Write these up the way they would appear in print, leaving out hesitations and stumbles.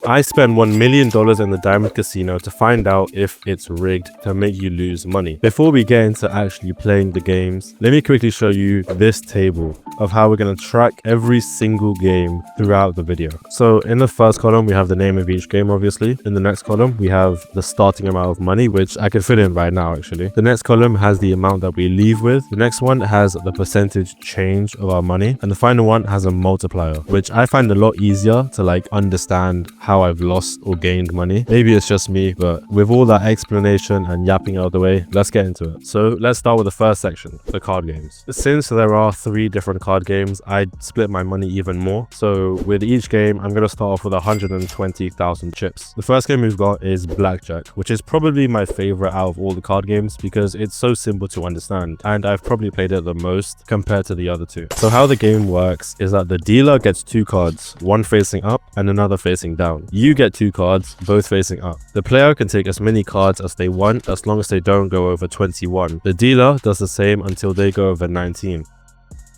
I spent $1 million in the Diamond Casino to find out if it's rigged to make you lose money. Before we get into actually playing the games, let me quickly show you this table of how we're going to track every single game throughout the video. So in the first column, we have the name of each game, obviously. In the next column, we have the starting amount of money, which I could fill in right now, actually. The next column has the amount that we leave with. The next one has the percentage change of our money. And the final one has a multiplier, which I find a lot easier to understand how I've lost or gained money. Maybe it's just me, but with all that explanation and yapping out of the way, let's get into it. So let's start with the first section, the card games. Since there are 3 different card games, I split my money even more. So with each game, I'm going to start off with 120,000 chips. The first game we've got is Blackjack, which is probably my favorite out of all the card games because it's so simple to understand, and I've probably played it the most compared to the other 2. So how the game works is that the dealer gets 2 cards, one facing up and another facing down. You get 2 cards, both facing up. The player can take as many cards as they want as long as they don't go over 21. The dealer does the same until they go over 19.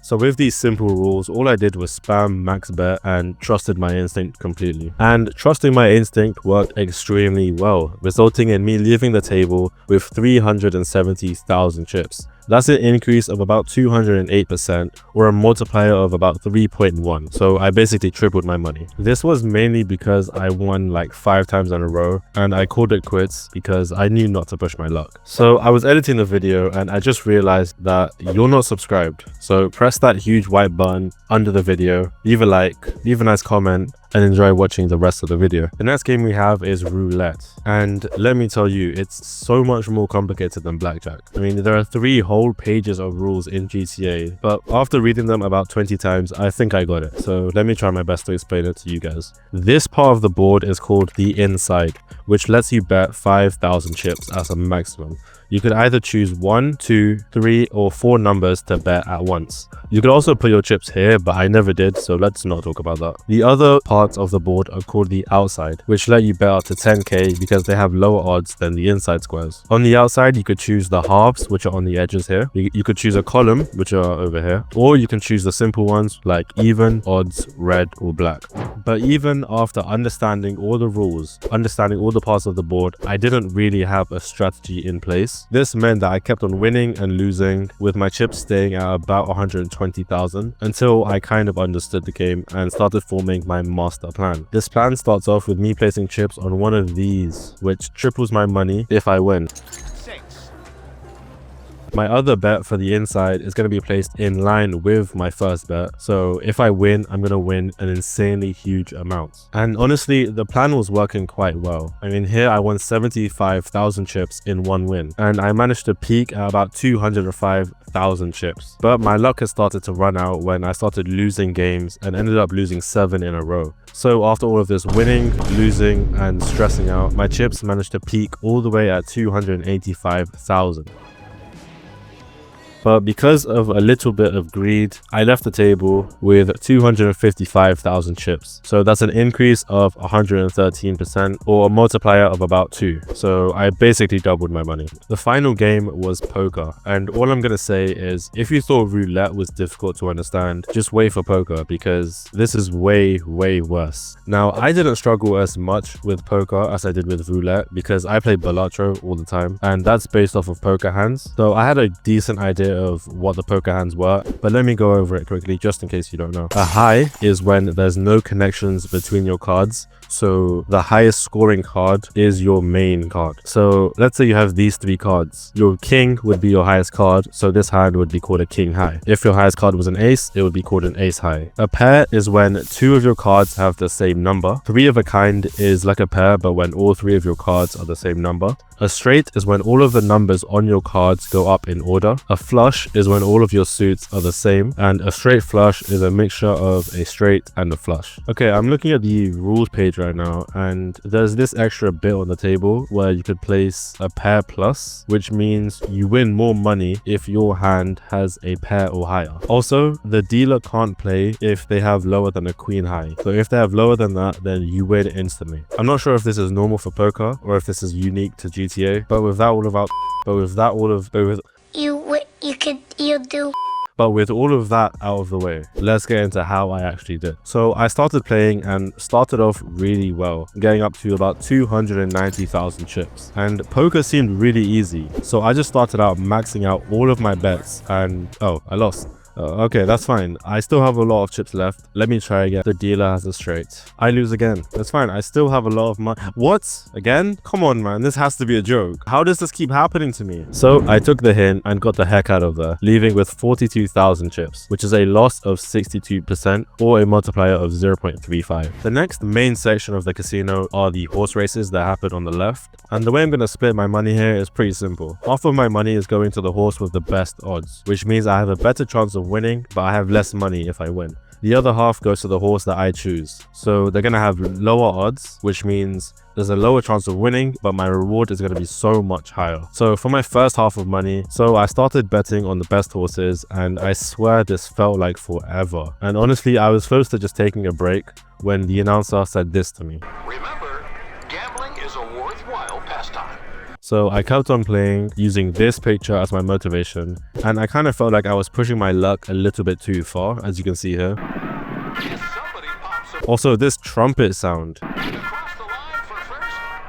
So with these simple rules, all I did was spam max bet and trusted my instinct completely. And trusting my instinct worked extremely well, resulting in me leaving the table with 370,000 chips. That's an increase of about 208% or a multiplier of about 3.1. So I basically tripled my money. This was mainly because I won like 5 times in a row and I called it quits because I knew not to push my luck. So I was editing the video and I just realized that you're not subscribed. So press that huge white button under the video, leave a like, leave a nice comment, and enjoy watching the rest of the video. The next game we have is Roulette, and let me tell you, it's so much more complicated than Blackjack. I mean, there are 3 whole pages of rules in GTA, but after reading them about 20 times, I think I got it. So let me try my best to explain it to you guys. This part of the board is called the inside, which lets you bet 5,000 chips as a maximum. You could either choose 1, 2, 3, or 4 numbers to bet at once. You could also put your chips here, but I never did, so let's not talk about that. The other parts of the board are called the outside, which let you bet up to 10k because they have lower odds than the inside squares. On the outside, you could choose the halves, which are on the edges here. You could choose a column, which are over here, or you can choose the simple ones like even, odds, red, or black. But even after understanding all the rules, understanding all the parts of the board, I didn't really have a strategy in place. This meant that I kept on winning and losing, with my chips staying at about 120,000 until I kind of understood the game and started forming my master plan. This plan starts off with me placing chips on one of these, which triples my money if I win. My other bet for the inside is going to be placed in line with my first bet. So if I win, I'm going to win an insanely huge amount. And honestly, the plan was working quite well. I mean, here I won 75,000 chips in one win. And I managed to peak at about 205,000 chips. But my luck has started to run out when I started losing games and ended up losing 7 in a row. So after all of this winning, losing, and stressing out, my chips managed to peak all the way at 285,000. But because of a little bit of greed, I left the table with 255,000 chips. So that's an increase of 113% or a multiplier of about 2. So I basically doubled my money. The final game was poker. And all I'm going to say is, if you thought roulette was difficult to understand, just wait for poker because this is way, way worse. Now, I didn't struggle as much with poker as I did with roulette because I play Balatro all the time. And that's based off of poker hands. So I had a decent idea of what the poker hands were, but let me go over it quickly just in case you don't know. A high is when there's no connections between your cards, so the highest scoring card is your main card. So let's say you have these 3 cards. Your king would be your highest card, so this hand would be called a king high. If your highest card was an ace, it would be called an ace high. A pair is when 2 of your cards have the same number. 3 of a kind is like a pair, but when all 3 of your cards are the same number. A straight is when all of the numbers on your cards go up in order. A flush is when all of your suits are the same, and a straight flush is a mixture of a straight and a flush. Okay, I'm looking at the rules page right now, and there's this extra bit on the table where you could place a pair plus, which means you win more money if your hand has a pair or higher. Also, the dealer can't play if they have lower than a queen high. So if they have lower than that, then you win instantly. I'm not sure if this is normal for poker or if this is unique to GTA, but with that all of But with all of that out of the way, let's get into how I actually did. So I started playing and started off really well, getting up to about 290,000 chips. And poker seemed really easy. So I just started out maxing out all of my bets and, oh, I lost. Okay, that's fine. I still have a lot of chips left. Let me try again. The dealer has a straight. I lose again. That's fine. I still have a lot of money. What? Again? Come on, man. This has to be a joke. How does this keep happening to me? So I took the hint and got the heck out of there, leaving with 42,000 chips, which is a loss of 62% or a multiplier of 0.35. The next main section of the casino are the horse races that happen on the left. And the way I'm going to split my money here is pretty simple. Half of my money is going to the horse with the best odds, which means I have a better chance of winning, but I have less money if I win. The other half goes to the horse that I choose. So they're going to have lower odds, which means there's a lower chance of winning, but my reward is going to be so much higher. So for my first half of money, I started betting on the best horses, and I swear this felt like forever. And honestly, I was close to just taking a break when the announcer said this to me. Remember, gambling is a worthwhile pastime. So I kept on playing using this picture as my motivation, and I kind of felt like I was pushing my luck a little bit too far, as you can see here. Also, this trumpet sound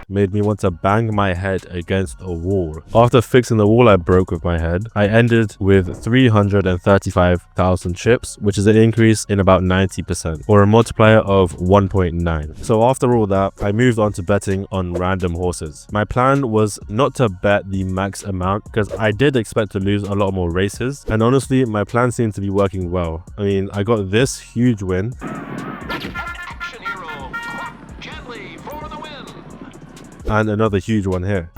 made me want to bang my head against a wall. After fixing the wall I broke with my head, I ended with 335,000 chips, which is an increase in about 90%, or a multiplier of 1.9. So after all that, I moved on to betting on random horses. My plan was not to bet the max amount because I did expect to lose a lot more races, and honestly, my plan seemed to be working well. I mean, I got this huge win. And another huge one here.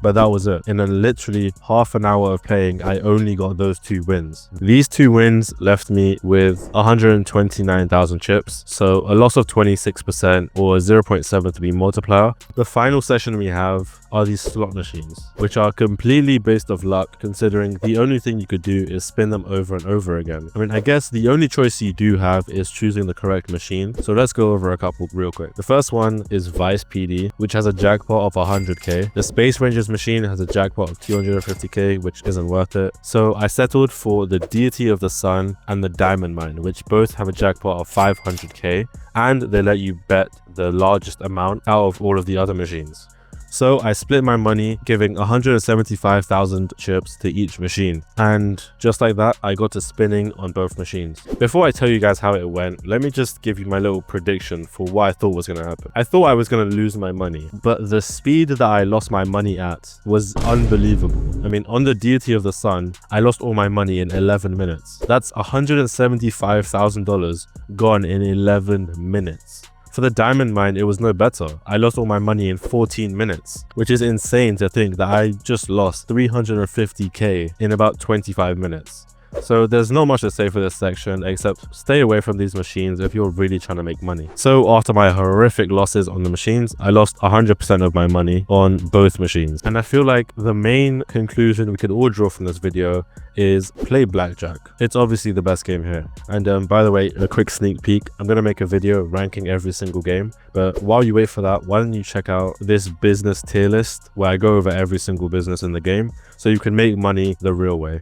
But that was it. In a literally half an hour of playing, I only got those 2 wins. These 2 wins left me with 129,000 chips, so a loss of 26% or 0.7 to be multiplier. The final session we have are these slot machines, which are completely based off luck, considering the only thing you could do is spin them over and over again. I mean, I guess the only choice you do have is choosing the correct machine. So let's go over a couple real quick. The first one is Vice PD, which has a jackpot of 100k. The Space Rangers machine has a jackpot of 250k, which isn't worth it. So I settled for the Deity of the Sun and the Diamond Mine, which both have a jackpot of 500k, and they let you bet the largest amount out of all of the other machines. So I split my money, giving 175,000 chips to each machine. And just like that, I got to spinning on both machines. Before I tell you guys how it went, let me just give you my little prediction for what I thought was going to happen. I thought I was going to lose my money, but the speed that I lost my money at was unbelievable. I mean, on the Deity of the Sun, I lost all my money in 11 minutes. That's $175,000 gone in 11 minutes. For the Diamond Mine, it was no better. I lost all my money in 14 minutes, which is insane to think that I just lost 350k in about 25 minutes. So there's not much to say for this section except stay away from these machines if you're really trying to make money. So after my horrific losses on the machines, I lost 100% of my money on both machines. And I feel like the main conclusion we could all draw from this video is play blackjack. It's obviously the best game here. And by the way, a quick sneak peek, I'm going to make a video ranking every single game. But while you wait for that, why don't you check out this business tier list where I go over every single business in the game so you can make money the real way.